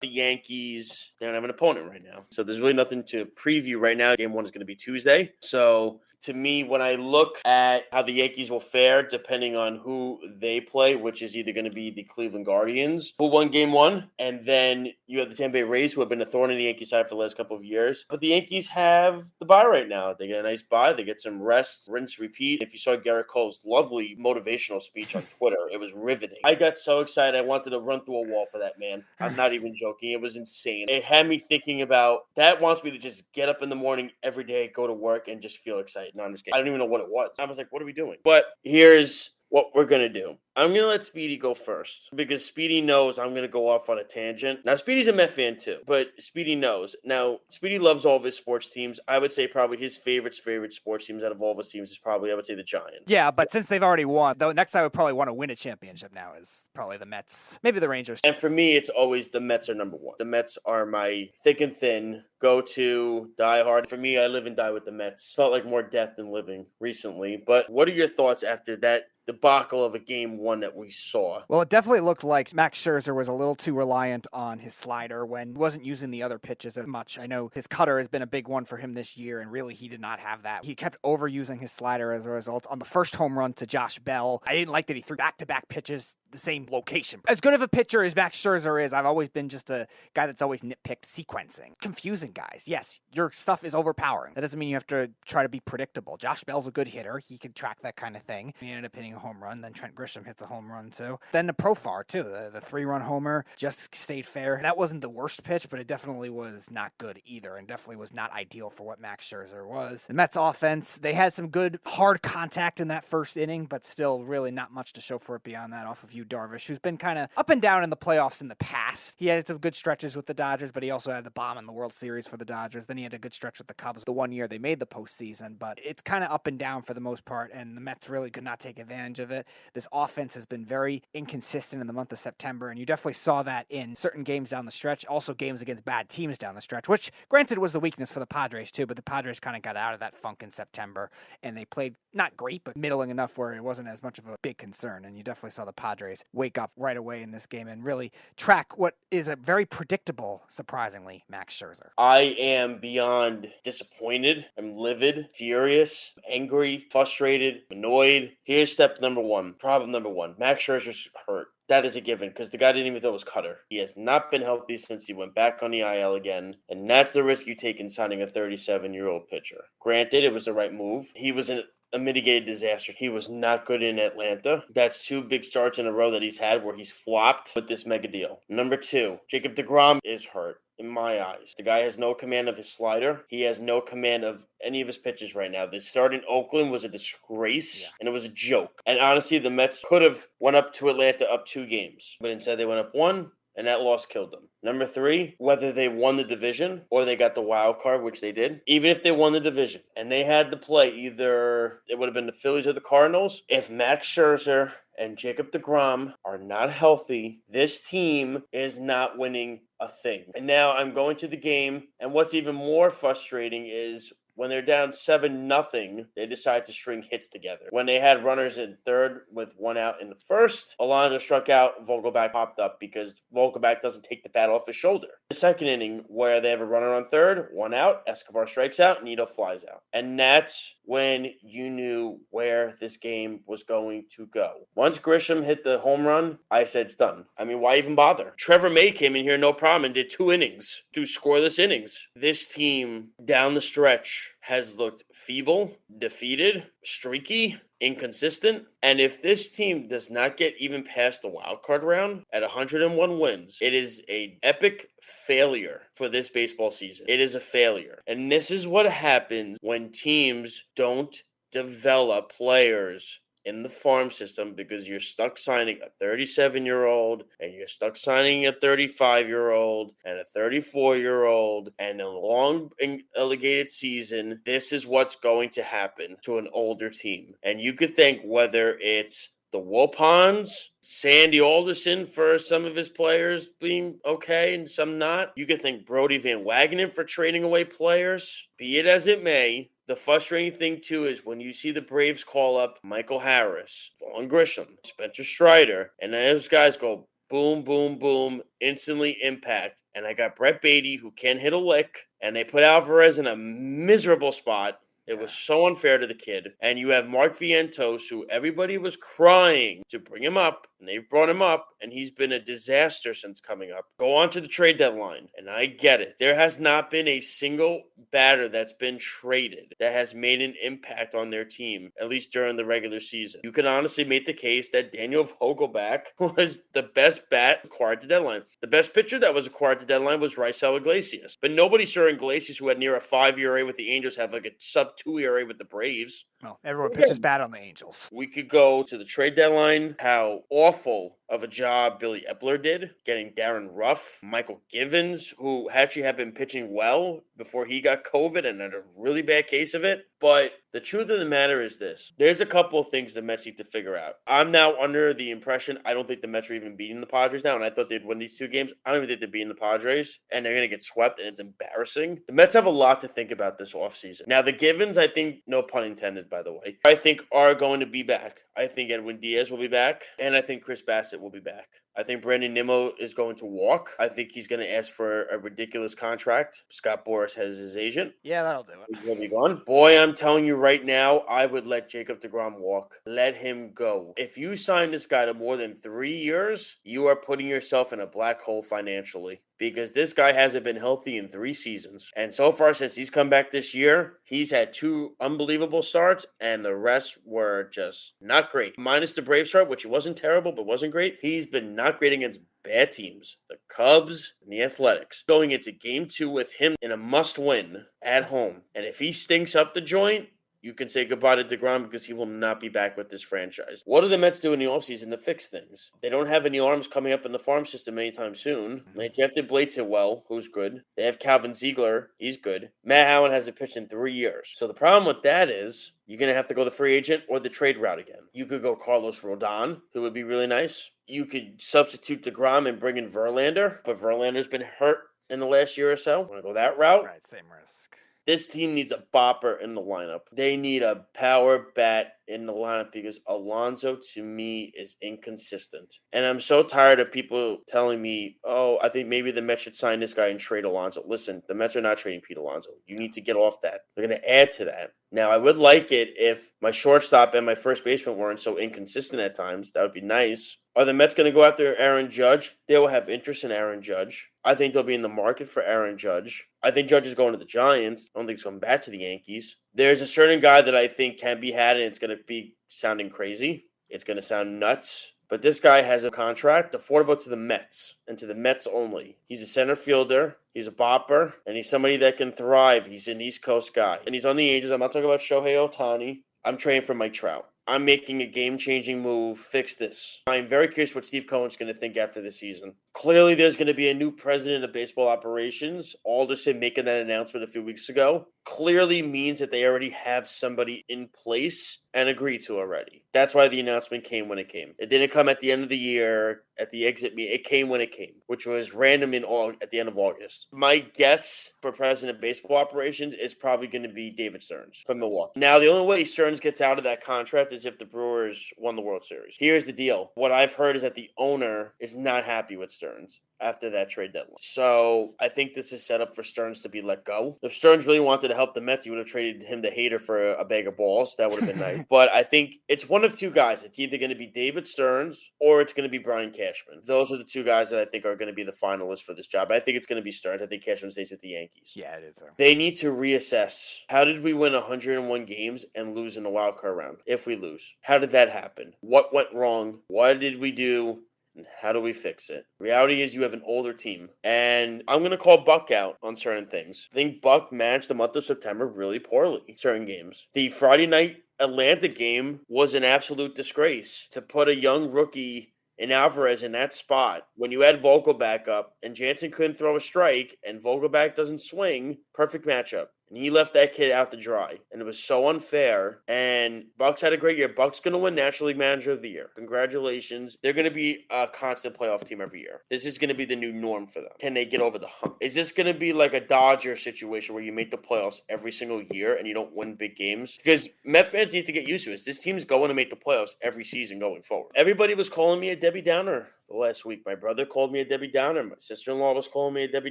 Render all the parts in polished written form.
The Yankees, they don't have an opponent right now. So there's really nothing to preview right now. Game 1 is going to be Tuesday. So to me, when I look at how the Yankees will fare, depending on who they play, which is either going to be the Cleveland Guardians, who won Game 1, and then you have the Tampa Bay Rays, who have been a thorn in the Yankee side for the last couple of years. But the Yankees have the bye right now. They get a nice bye. They get some rest, rinse, repeat. If you saw Garrett Cole's lovely motivational speech on Twitter, it was riveting. I got so excited. I wanted to run through a wall for that man. I'm not even joking. It was insane. It had me thinking about that wants me to just get up in the morning every day, go to work, and just feel excited. No, I'm just kidding. I don't even know what it was. I was like, what are we doing? But here's what we're going to do. I'm going to let Speedy go first because Speedy knows I'm going to go off on a tangent. Now, Speedy's a Met fan too, but Speedy knows. Now, Speedy loves all of his sports teams. I would say probably his favorite sports teams out of all of his teams is probably, I would say, the Giants. Yeah, but since they've already won, the next I would probably want to win a championship now is probably the Mets, maybe the Rangers. And for me, it's always the Mets are number one. The Mets are my thick and thin go-to, die hard. For me, I live and die with the Mets. Felt like more death than living recently. But what are your thoughts after that debacle of a Game 1 that we saw? Well, it definitely looked like Max Scherzer was a little too reliant on his slider when he wasn't using the other pitches as much. I know his cutter has been a big one for him this year, and really he did not have that. He kept overusing his slider as a result. On the first home run to Josh Bell, I didn't like that he threw back-to-back pitches the same location. As good of a pitcher as Max Scherzer is, I've always been just a guy that's always nitpicked sequencing. Confusing guys. Yes, your stuff is overpowering. That doesn't mean you have to try to be predictable. Josh Bell's a good hitter. He can track that kind of thing. He ended up hitting a home run. Then Trent Grisham hits a home run too. Then the Profar too. The 3-run homer just stayed fair. That wasn't the worst pitch, but it definitely was not good either, and definitely was not ideal for what Max Scherzer was. The Mets offense, they had some good hard contact in that first inning, but still really not much to show for it beyond that off of Yu Darvish, who's been kind of up and down in the playoffs in the past. He had some good stretches with the Dodgers, but he also had the bomb in the World Series for the Dodgers. Then he had a good stretch with the Cubs the one year they made the postseason, but it's kind of up and down for the most part, and the Mets really could not take advantage of it. This offense has been very inconsistent in the month of September, and you definitely saw that in certain games down the stretch, also games against bad teams down the stretch, which granted was the weakness for the Padres too, but the Padres kind of got out of that funk in September, and they played not great, but middling enough where it wasn't as much of a big concern, and you definitely saw the Padres wake up right away in this game and really track what is a very predictable, surprisingly, Max Scherzer. I am beyond disappointed. I'm livid, furious, angry, frustrated, annoyed. Here's step number one. Problem number one. Max Scherzer's hurt. That is a given because the guy didn't even throw his cutter. He has not been healthy since he went back on the IL again, and that's the risk you take in signing a 37-year-old pitcher. Granted, it was the right move. He was in a mitigated disaster. He was not good in Atlanta. That's 2 big starts in a row that he's had where he's flopped with this mega deal. Number 2, Jacob deGrom is hurt. In my eyes, the guy has no command of his slider. He has no command of any of his pitches right now. The start in Oakland was a disgrace, and it was a joke. And honestly, the Mets could have went up to Atlanta up 2 games, but instead they went up 1, and that loss killed them. Number 3, whether they won the division or they got the wild card, which they did, even if they won the division and they had to play either it would have been the Phillies or the Cardinals, if Max Scherzer and Jacob deGrom are not healthy, this team is not winning a thing. And now I'm going to the game, and what's even more frustrating is when they're down 7-0, they decide to string hits together. When they had runners in third with 1 out in the first, Alonso struck out, Vogelback popped up because Vogelback doesn't take the bat off his shoulder. The second inning, where they have a runner on third, 1 out, Escobar strikes out, Nito flies out. And that's when you knew where this game was going to go. Once Grisham hit the home run, I said it's done. I mean, why even bother? Trevor May came in here no problem and did 2 innings, 2 scoreless innings. This team, down the stretch, has looked feeble, defeated, streaky, inconsistent. And if this team does not get even past the wild card round at 101 wins, it is an epic failure for this baseball season. It is a failure. And this is what happens when teams don't develop players in the farm system because you're stuck signing a 37-year-old and you're stuck signing a 35-year-old and a 34-year-old and a long elongated season. This is what's going to happen to an older team. And you could think whether it's the Wilpons, Sandy Alderson for some of his players being okay and some not. You could think Brody Van Wagenen for trading away players. Be it as it may, the frustrating thing, too, is when you see the Braves call up Michael Harris, Vaughn Grisham, Spencer Strider, and those guys go, boom, boom, boom, instantly impact. And I got Brett Beatty, who can't hit a lick, and they put Alvarez in a miserable spot. It was so unfair to the kid. And you have Mark Vientos, who everybody was crying to bring him up, and they've brought him up, and he's been a disaster since coming up. Go on to the trade deadline, and I get it. There has not been a single batter that's been traded that has made an impact on their team, at least during the regular season. You can honestly make the case that Daniel Vogelbach was the best bat acquired at the deadline. The best pitcher that was acquired at the deadline was Raisel Iglesias. But nobody saw Iglesias, who had near a 5 ERA with the Angels, have like a sub-2 ERA with the Braves. Well, everyone pitches bad on the Angels. We could go to the trade deadline, how awful of a job Billy Epler did, getting Darren Ruff, Michael Givens, who actually had been pitching well before he got COVID and had a really bad case of it. But the truth of the matter is this. There's a couple of things the Mets need to figure out. I'm now under the impression I don't think the Mets are even beating the Padres now, and I thought they'd win these 2 games. I don't even think they're beating the Padres, and they're going to get swept, and it's embarrassing. The Mets have a lot to think about this offseason. Now, the Givens, I think, no pun intended, by the way, I think are going to be back. I think Edwin Diaz will be back, and I think Chris Bassett will be back. I think Brandon Nimmo is going to walk. I think he's going to ask for a ridiculous contract. Scott Boras has his agent. Yeah, that'll do it. He's going to be gone. Boy, I'm telling you right now, I would let Jacob deGrom walk. Let him go. If you sign this guy to more than 3 years, you are putting yourself in a black hole financially. Because this guy hasn't been healthy in 3 seasons. And so far, since he's come back this year, he's had 2 unbelievable starts, and the rest were just not great. Minus the Braves start, which wasn't terrible, but wasn't great. He's been not great against bad teams. The Cubs and the Athletics. Going into game 2 with him in a must-win at home. And if he stinks up the joint, you can say goodbye to deGrom because he will not be back with this franchise. What do the Mets do in the offseason to fix things? They don't have any arms coming up in the farm system anytime soon. They drafted Blade Tillwell, who's good. They have Calvin Ziegler. He's good. Matt Allen hasn't pitched in 3 years. So the problem with that is you're going to have to go the free agent or the trade route again. You could go Carlos Rodon, who would be really nice. You could substitute deGrom and bring in Verlander, but Verlander's been hurt in the last year or so. Want to go that route? Right, same risk. This team needs a bopper in the lineup. They need a power bat in the lineup because Alonso, to me, is inconsistent. And I'm so tired of people telling me, oh, I think maybe the Mets should sign this guy and trade Alonso. Listen, the Mets are not trading Pete Alonso. You need to get off that. They're going to add to that. Now, I would like it if my shortstop and my first baseman weren't so inconsistent at times. That would be nice. Are the Mets going to go after Aaron Judge? They will have interest in Aaron Judge. I think they'll be in the market for Aaron Judge. I think Judge is going to the Giants. I don't think he's coming back to the Yankees. There's a certain guy that I think can be had, and it's going to be sounding crazy. It's going to sound nuts. But this guy has a contract affordable to the Mets, and to the Mets only. He's a center fielder. He's a bopper, and he's somebody that can thrive. He's an East Coast guy. And he's on the Angels. I'm not talking about Shohei Ohtani. I'm trading for Mike Trout. I'm making a game-changing move. Fix this. I'm very curious what Steve Cohen's going to think after the season. Clearly, there's going to be a new president of baseball operations. Alderson making that announcement a few weeks ago clearly means that they already have somebody in place and agreed to already. That's why the announcement came when it came. It didn't come at the end of the year at the exit meeting. It came when it came, which was random at the end of August. My guess for president of baseball operations is probably going to be David Stearns from Milwaukee. Now, the only way Stearns gets out of that contract is if the Brewers won the World Series. Here's the deal. What I've heard is that the owner is not happy with Stearns after that trade deadline. So I think this is set up for Stearns to be let go. If Stearns really wanted to help the Mets, he would have traded him to Hader for a bag of balls. That would have been nice. But I think it's one of 2 guys. It's either going to be David Stearns or it's going to be Brian Cashman. Those are the 2 guys that I think are going to be the finalists for this job. I think it's going to be Stearns. I think Cashman stays with the Yankees. Yeah, it is. They need to reassess. How did we win 101 games and lose in the wild card round? If we lose, how did that happen? What went wrong? What did we do? And how do we fix it? Reality is you have an older team. And I'm going to call Buck out on certain things. I think Buck managed the month of September really poorly in certain games. The Friday night Atlanta game was an absolute disgrace. To put a young rookie in Alvarez in that spot, when you had Vogelbach up and Jansen couldn't throw a strike and Vogelbach doesn't swing, perfect matchup. And he left that kid out to dry. And it was so unfair. And Bucks had a great year. Bucks going to win National League Manager of the Year. Congratulations. They're going to be a constant playoff team every year. This is going to be the new norm for them. Can they get over the hump? Is this going to be like a Dodger situation where you make the playoffs every single year and you don't win big games? Because Met fans need to get used to this. This team's going to make the playoffs every season going forward. Everybody was calling me a Debbie Downer last week. My brother called me a Debbie Downer. My sister-in-law was calling me a Debbie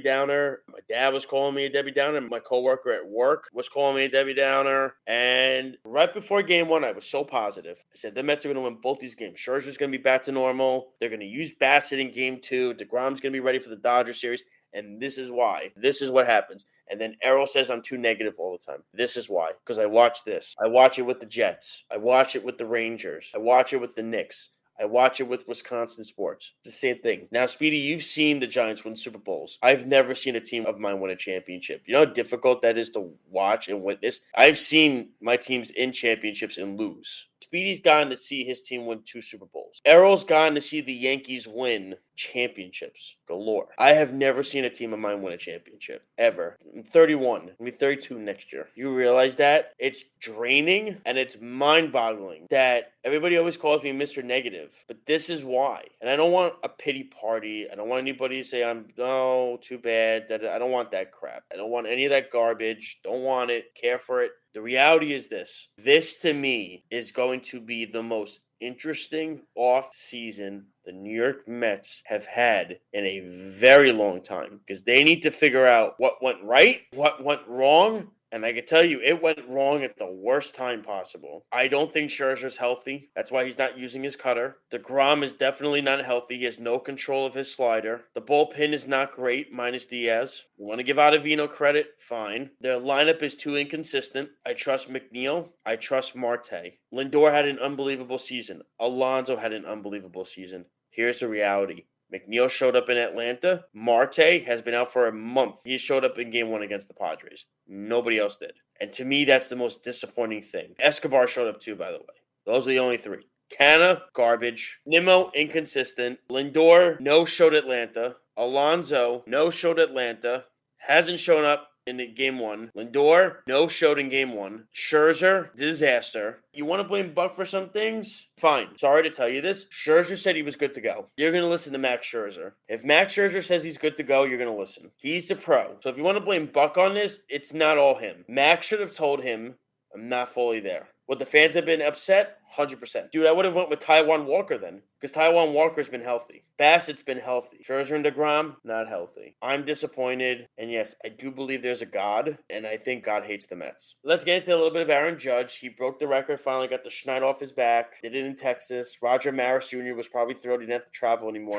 Downer. My dad was calling me a Debbie Downer. My coworker at work was calling me a Debbie Downer. And right before game one, I was so positive. I said the Mets are going to win both these games. Scherzer's going to be back to normal. They're going to use Bassett in game two. DeGrom's going to be ready for the Dodgers series. And this is why. This is what happens. And then Errol says I'm too negative all the time. This is why. Because I watch this. I watch it with the Jets. I watch it with the Rangers. I watch it with the Knicks. I watch it with Wisconsin sports. It's the same thing. Now, Speedy, you've seen the Giants win Super Bowls. I've never seen a team of mine win a championship. You know how difficult that is to watch and witness? I've seen my teams in championships and lose. Speedy's gotten to see his team win 2 Super Bowls. Errol's gotten to see the Yankees win championships galore. I have never seen a team of mine win a championship, ever. I'm 31. I'll be 32 next year. You realize that? It's draining and it's mind-boggling that everybody always calls me Mr. Negative, but this is why. And I don't want a pity party. I don't want anybody to say too bad. I don't want that crap. I don't want any of that garbage. Don't want it. Care for it. The reality is this. This, to me, is going to be the most interesting off-season the New York Mets have had in a very long time, because they need to figure out what went right, what went wrong. And I can tell you, it went wrong at the worst time possible. I don't think Scherzer's healthy. That's why he's not using his cutter. DeGrom is definitely not healthy. He has no control of his slider. The bullpen is not great, minus Diaz. You want to give Ottavino credit? Fine. Their lineup is too inconsistent. I trust McNeil. I trust Marte. Lindor had an unbelievable season. Alonso had an unbelievable season. Here's the reality. McNeil showed up in Atlanta. Marte has been out for a month. He showed up in game 1 against the Padres. Nobody else did. And to me, that's the most disappointing thing. Escobar showed up too, by the way. Those are the only 3. Canna, garbage. Nimmo, inconsistent. Lindor, no-showed Atlanta. Alonso, no-showed Atlanta. Hasn't shown up in game 1. Lindor, no-showed in game 1. Scherzer, disaster. You want to blame Buck for some things? Fine. Sorry to tell you this. Scherzer said he was good to go. You're going to listen to Max Scherzer. If Max Scherzer says he's good to go, you're going to listen. He's the pro. So if you want to blame Buck on this, it's not all him. Max should have told him, I'm not fully there. Would the fans have been upset? 100%. Dude, I would have went with Taijuan Walker then, because Taijuan Walker's been healthy. Bassett's been healthy. Scherzer and DeGrom, not healthy. I'm disappointed, and yes, I do believe there's a God, and I think God hates the Mets. Let's get into a little bit of Aaron Judge. He broke the record, finally got the schneid off his back. Did it in Texas. Roger Maris Jr. was probably thrilled he didn't have to travel anymore.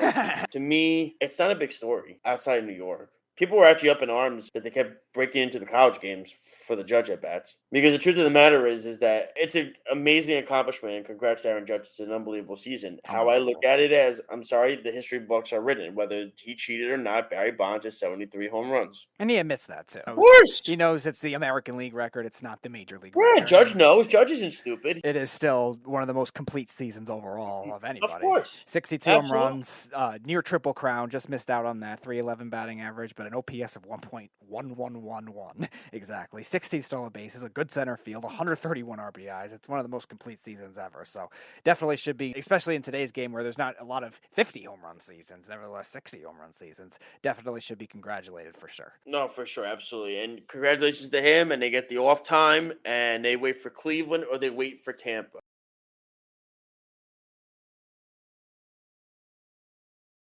To me, it's not a big story outside of New York. People were actually up in arms that they kept breaking into the college games for the Judge at-bats. Because the truth of the matter is that it's an amazing accomplishment, and congrats to Aaron Judge. It's an unbelievable season. How I look at it as, I'm sorry, the history books are written. Whether he cheated or not, Barry Bonds has 73 home runs. And he admits that, too. Of course! He knows it's the American League record. It's not the Major League record. Yeah, Judge knows. Judge isn't stupid. It is still one of the most complete seasons overall of anybody. Of course. 62 home runs, near triple crown. Just missed out on that. 311 batting average, but an OPS of 1.1111. Exactly. 60 stolen bases, a good center field, 131 RBIs. It's one of the most complete seasons ever. So definitely should be, especially in today's game where there's not a lot of 50 home run seasons, nevertheless 60 home run seasons. Definitely should be congratulated for sure. No, for sure. Absolutely. And congratulations to him. And they get the off time and they wait for Cleveland or they wait for Tampa.